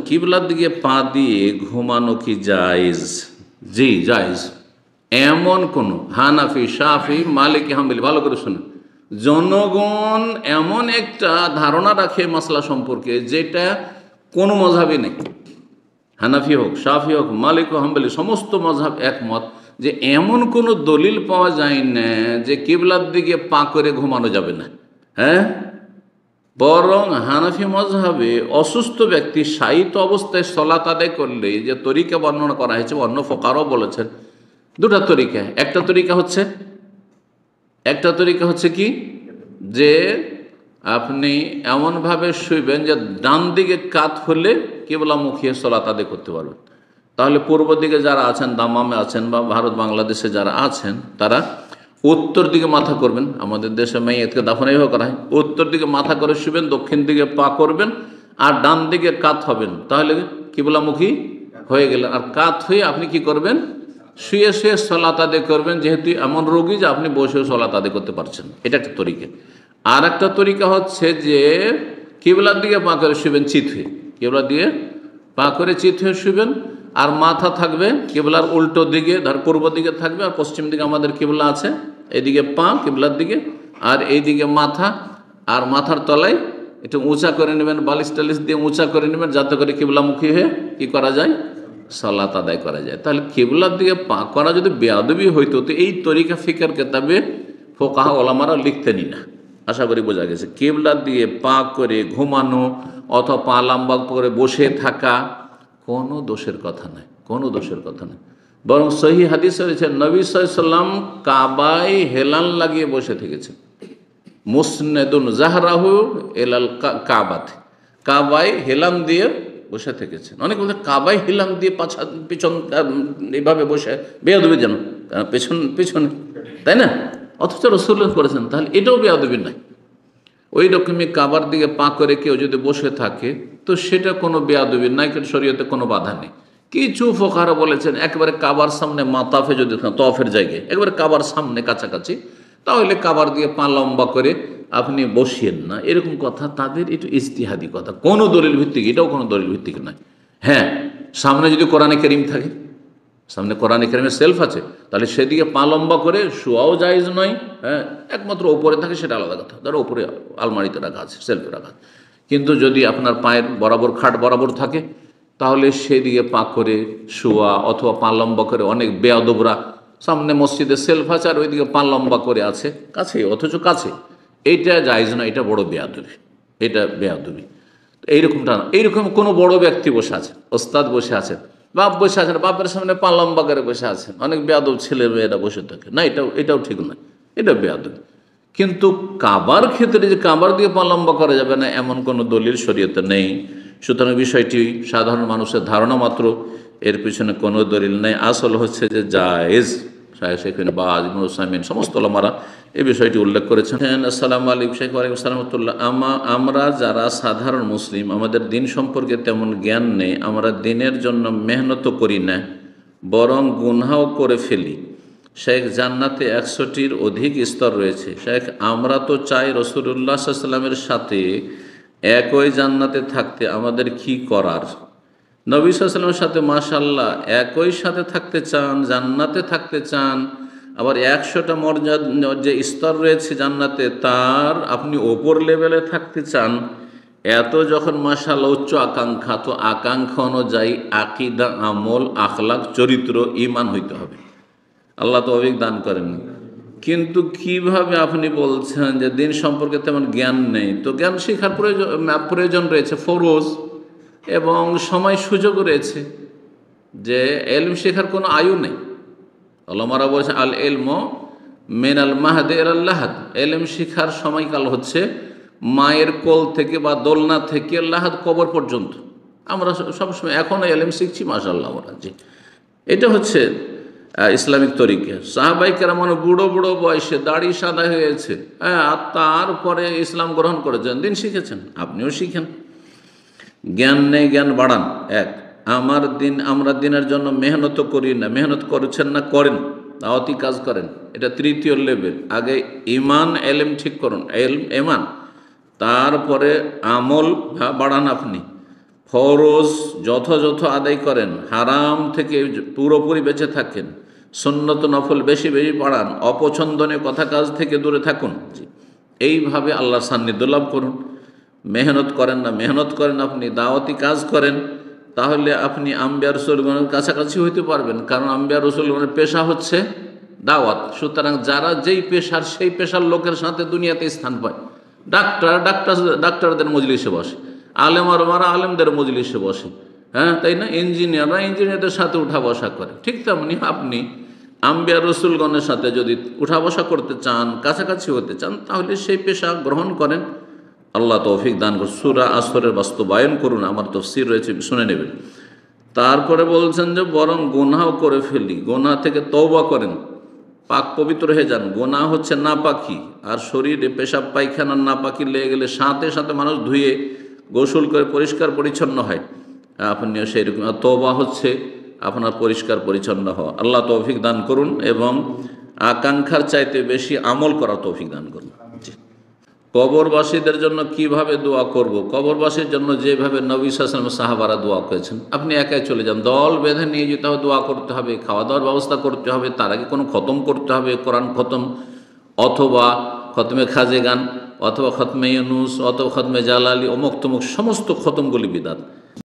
কিবলার দিকে পা দিয়ে ঘুমানো কি জায়েজ? জি জায়েজ। এমন কোন হানাফি, শাফি, মালিকি, হাম্বলি, ভালো করে শুনুন, জনগণ এমন একটা ধারণা রাখে মাসলা সম্পর্কে যেটা কোনো মজহাবই নেই। হানাফি হোক, শাফি হোক, মালিক ও হাম্বলি, সমস্ত মজহাব একমত যে এমন কোনো দলিল পাওয়া যায় না যে কিবলার দিকে পা করে ঘুমানো যাবে না। হ্যাঁ, বরং হানাফি মজহাবে অসুস্থ ব্যক্তি শায়িত অবস্থায় সলাত আদায় করলে যে তরিকা বর্ণনা করা হয়েছে, অন্য ফোকারও বলেছেন দুটা তরিকা। একটা তরিকা হচ্ছে কি, যে আপনি এমনভাবে শুইবেন যে ডান দিকে কাত হলে কিবলা মুখিয়ে সলাত আদায় করতে পারবেন। তাহলে পূর্ব দিকে যারা আছেন, দামামে আছেন বা ভারত বাংলাদেশে যারা আছেন, তারা উত্তর দিকে মাথা করবেন। আমাদের দেশে মাইয়াতকে দাফন এইভাবে করা হয়, উত্তর দিকে মাথা করে শুবেন, দক্ষিণ দিকে পা করবেন আর ডান দিকে কাত হবেন। তাহলে কিবলামুখী হয়ে গেলেন। আর কাত হয়ে আপনি কি করবেন? শুয়ে শুয়ে সলাত আদায় করবেন, যেহেতু এমন রোগী যে আপনি বসেও সলাত আদায় করতে পারছেন। এটা একটা তরিকা। আর একটা তরিকা হচ্ছে যে কিবলার দিকে পা করে শুবেন চিত হয়ে, কিবলার দিকে পা করে চিত হয়ে শুবেন, আর মাথা থাকবে কিবলার উল্টো দিকে, ধর পূর্ব দিকে থাকবে, আর পশ্চিম দিকে আমাদের কিবলা আছে, এদিকে পা কিবলার দিকে, আর এইদিকে মাথা। আর মাথার তলায় একটু উঁচা করে নেবেন, বালিশ টালিশ দিয়ে উঁচা করে নেবেন, যাতে করে কিবলামুখী হয়ে কি করা যায়? সালাত আদায় করা যায়। তাহলে কিবলার দিকে পা করা যদি বেয়াদবি হইতো, তো এই তরিকা ফিকার কেতাবে ফোকাহা ওলামারা লিখতেনই না। আশা করি বোঝা গেছে। কিবলার দিকে পা করে ঘুমানো অথবা পা লম্বা করে বসে থাকা কোনো দোষের কথা নয়, কোনো দোষের কথা নয়। বরং সহি হাদিস রয়েছে, নবী সাল্লাল্লাহু আলাইহি ওয়াসাল্লাম কাবায় হেলান লাগিয়ে বসে থেকেছেন। মুসনেদুন জাহরাহু এলাল কাবাত, কাবায় হেলান দিয়ে বসে থেকেছেন। অনেক বলতে কাবায় হেলান দিয়ে পাছা পিছন এইভাবে বসে বেয়াদবি, যেন পেছনে, তাই না? অথচ রাসূলুল্লাহ করেছেন, তাহলে এটাও বেয়াদবি নয়। ওই রকমই কাবার দিকে পা করে কেউ যদি বসে থাকে তো সেটা কোনো বেয়াদবি নাই, শরীয়তে কোনো বাধা নেই। কিছু ফোকারা বলেছেন একেবারে কাবার সামনে মাতাফে যদি তফের জায়গায় একেবারে কাবার সামনে কাছাকাছি, তাহলে কাবার দিয়ে পা লম্বা করে আপনি বসিয়েন না, এরকম কথা তাদের একটু ইজতিহাদি কথা, কোনো দলিল ভিত্তিক, এটাও কোনো দলিল ভিত্তিক নয়। হ্যাঁ, সামনে যদি কোরআনে কারীম থাকে, সামনে কোরআনে কারীমের সেলফ আছে, তাহলে সেদিকে পা লম্বা করে শোয়াও জায়েজ নয়। হ্যাঁ, একমাত্র ওপরে থাকে সেটা আলাদা কথা, ধরো ওপরে আলমারিতে রাখা আছে, সেলফে রাখা আছে। কিন্তু যদি আপনার পায়ের বরাবর খাট বরাবর থাকে, তাহলে সেদিকে পা করে শোয়া অথবা পা লম্বা করে, অনেক বেয়াদবরা সামনে মসজিদে সেলফ আছে আর ওইদিকে পা লম্বা করে আছে কাছে, অথচ কাছে, এইটা জায়েজ না, এটা বড় বেয়াদবি, এটা বেয়াদবি। এইরকমটা না, এইরকম কোনো বড় ব্যক্তি বসে আছেন, ওস্তাদ বসে আছেন, বাপ বসে আছেন, বাপের সামনে পা লম্বা করে বসে আছেন, অনেক বেয়াদব ছেলে মেয়েরা বসে থাকে না, এটাও ঠিক নয়, এটা বেয়াদবি। কিন্তু কাবার ক্ষেত্রে যে কাবার দিয়ে পা লম্বা করা যাবে না, এমন কোনো দলিল শরীয়তে নেই। সুতরাং বিষয়টি সাধারণ মানুষের ধারণা মাত্র, এর পিছনে কোনো দলিল নেই। আসল হচ্ছে যে জায়েজ। শেখেন বাজ, ইবনে উসাইমিন, সমস্ত ওলামারা এই বিষয়টি উল্লেখ করেছেন। আসসালামু আলাইকুম শেখ। ওয়ালাইকুম আসসালাম ওয়া রাহমাতুল্লাহ। আমরা যারা সাধারণ মুসলিম, আমাদের দিন সম্পর্কে তেমন জ্ঞান নেই, আমরা দিনের জন্য মেহনত করি না, বরং গুনাহও করে ফেলি। শেখ, জান্নাতে 100টির অধিক স্তর রয়েছে। শেখ, আমরা তো চাই রাসূলুল্লাহ সাল্লাল্লাহু আলাইহি ওয়াসাল্লামের সাথে একই জান্নাতে থাকতে, আমাদের কি করার? নবী সাল্লাল্লাহু আলাইহি ওয়াসাল্লামের সাথে মাশাআল্লাহ একই সাথে থাকতে চান, জান্নাতে থাকতে চান, আবার 100টা মর্যাদা যে স্তর রয়েছে জান্নাতে তার আপনি ওপর লেভেলে থাকতে চান। এত যখন মাশাআল্লাহ উচ্চ আকাঙ্ক্ষা, তো আকাঙ্ক্ষা অনুযায়ী আকীদা, আমল, আখলাক, চরিত্র, ঈমান হইতে হবে। আল্লাহ তৌফিক দান করেন। কিন্তু কিভাবে আপনি বলছেন যে দিন সম্পর্কে তেমন জ্ঞান নেই? তো জ্ঞান শেখার প্রয়োজন রয়েছে, ফরজ, এবং সময় সুযোগ রয়েছে, যে এলম শেখার কোনো আয়ু নেই। ওলামারা বলছে আল ইলম মিনাল মাহদি ইলাল লাহাদ, এলম শেখার সময়কাল হচ্ছে মায়ের কোল থেকে বা দোলনা থেকে লাহাদ, কবর পর্যন্ত। আমরা সবসময় এখনও এলম শিখছি, মাশাআল্লাহ। আমরা জি, এটা হচ্ছে ইসলামিক তরিকা। সাহাবাই কেরাম বুড়ো বুড়ো বয়সে দাড়ি সাদা হয়েছে, হ্যাঁ, আর তারপরে ইসলাম গ্রহণ করেছেন, দিন শিখেছেন, আপনিও শিখেন। জ্ঞান নেই, জ্ঞান বাড়ান। আমরা দিনের জন্য মেহনত করি না, মেহনত করেছেন না, করেন, দাওয়াতি কাজ করেন, এটা তৃতীয় লেভেল। আগে ইমান এলেম ঠিক করুন, ইমান, তারপরে আমল বাড়ান আপনি, ফরজ যথাযথ আদায় করেন, হারাম থেকে পুরোপুরি বেঁচে থাকেন, সুন্নত নফল বেশি বেশি পড়ান, অপছন্দনীয় কথা কাজ থেকে দূরে থাকুন। এইভাবে আল্লাহর সান্নিধ্য লাভ করুন। মেহনত করেন না, মেহনত করেন, আপনি দাওয়াতি কাজ করেন, তাহলে আপনি আম্বিয়া রসুলগণের কাছাকাছি হইতে পারবেন। কারণ আম্বিয়া রসুলগণের পেশা হচ্ছে দাওয়াত। সুতরাং যারা যেই পেশার সেই পেশার লোকের সাথে দুনিয়াতে স্থান পায়। ডাক্তারদের মজলিসে বসে, আলেম আর মারা আলেমদের মজলিসে বসে, হ্যাঁ তাই না? ইঞ্জিনিয়াররা ইঞ্জিনিয়ারদের সাথে উঠা বসা করে। ঠিক তেমনি আপনি আম্বিয়া রসুলগণের সাথে যদি উঠা বসা করতে চান, কাছাকাছি হতে চান, তাহলে সেই পেশা গ্রহণ করেন। আল্লাহ তৌফিক দান করুন। সূরা আসরের বাস্তবায়ন করুন, আমার তাফসীর রয়েছে, শুনে নেবেন। তারপরে বলছেন যে বরং গুনাহও করে ফেলি, গুনাহ থেকে তওবা করেন, পাক পবিত্র হয়ে যান। গুনাহ হচ্ছে নাপাকি, আর শরীরে পেশাব পায়খানার নাপাকি লেগে গেলে সাথে সাথে মানুষ ধুয়ে গোসল করে পরিষ্কার পরিচ্ছন্ন হয়। আপনিও সেই রকম। তওবা হচ্ছে আপনার পরিষ্কার পরিচ্ছন্ন হওয়া। আল্লাহ তৌফিক দান করুন এবং আকাঙ্ক্ষার চাইতে বেশি আমল করা তৌফিক দান করুন। কবরবাসীদের জন্য কিভাবে দোয়া করব? কবরবাসীর জন্য যেভাবে নবী সাল্লাল্লাহু আলাইহি ওয়াসাল্লাম সাহাবারা দোয়া করেছেন, আপনি একাই চলে যান, দল বেঁধে নিয়ে যেতে হবে, দোয়া করতে হবে, খাওয়া দাওয়ার ব্যবস্থা করতে হবে, তার আগে কোনো খতম করতে হবে, কোরআন খতম অথবা খতমে খাজেগান অথবা খতমে ইউনুস অথবা খতমে জালালি, অমুক তমুক সমস্ত খতমগুলি বিদাত।